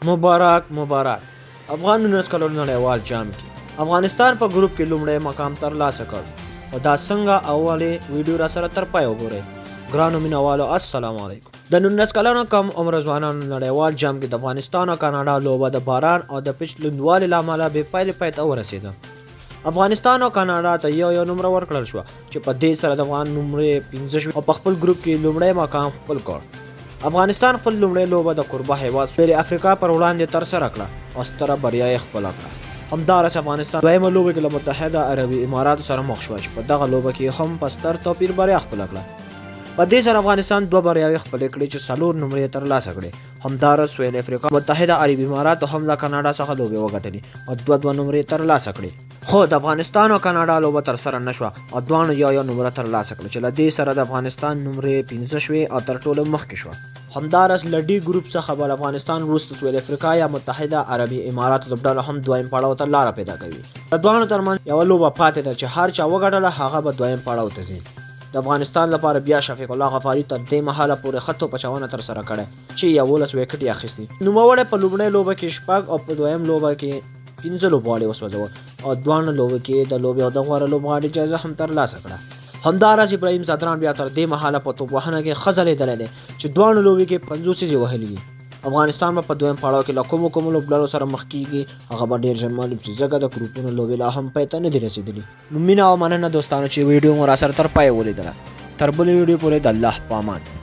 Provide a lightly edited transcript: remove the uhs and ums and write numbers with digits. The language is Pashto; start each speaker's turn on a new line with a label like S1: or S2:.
S1: مبارک افغان 19 کلن نړیوال جام کې افغانستان په ګروپ کې لومړی مقام ترلاسه کړ او دا څنګه اولې ویډیو را سره تر پای وګورئ ګرانو مینوالو السلام علیکم د 19 کلنو کم عمر ځوانانو نړیوال جام کې د افغانستان او کاناډا لوبه د باران او د پچ لوندوالي له امله بې پایلې پای ته ورسېده افغانستان او کاناډا ته یو نومره ورکړل شوه چې په دې سره د افغان نومرې 15 او په خپل ګروپ کې لومړی مقام خپل کړ افغانستان خپل لومړی لوبه د کوربه هیواد سویل افریقا پر وړاندې ترسره کړه او ستره بریا یې خپله کړه همداراز افغانستان دویمه لوبه کې له متحده عربي اماراتو سره مخ شوه چې په دغه لوبه کې هم په ستر توپیر بریا خپله کړه په دې سره افغانستان 2 بریاوې خپلې کړې چې 4 نومرې ترلاسه کړې همداراز سویل افریقا متحده عربي اماراتو هم له کاناډا څخه لوبې وګټلې او 2 نومرې ترلاسه کړې خو د افغانستان او کاناډا لوبه ترسره نشوه او دواړو یو نومره ترلاسه کړه چې له دې سره د افغانستان نومرې 15 شوې او تر ټولو مخکې شوه همداراز له ډي ګروپ څخه بل افغانستان وروسته سویل افریقا یا متحده عربي اماراتو لوبډله هم دویم پړاو ته لاره پیدا کوي د دواړو ترمنځ یوه لوبه پاتې ده چې هر چا وګټله هغه به دویم پړاو ته ځي د افغانستان لپاره بیا شفیق الله غفاري تر دې مهاله پورې ښه توپچونه ترسره کړې چې 11 وکټ یې اخیستي نوموړی په لومړۍ لوبه کې 6 او په دویم لوبه کې 15 لوبغاړي وسوځول او دواړو لوبو کې د لوبې او د غوره لوبغاړي جایزه هم ترلاسه کړه همداراز ابراهیم زادران بیا تر دې مهاله په توپ وهنه کې ښه ځلېدلی دی چې دواړو لوبې کې 50 سیزې وهلي دي افغانستان به په دویم پړاو کې له کومو لوبډلو سره مخ کیږي هغه به ډېر ژر معلوم شي ځکه د ګروپونو لوبې لا هم پای ته نه دي رسېدلي نو مینه او مننه دوستانو چې ویډیو مو را سره تر پایه ولیدله تر بلې ویډیو پورې د الله په امان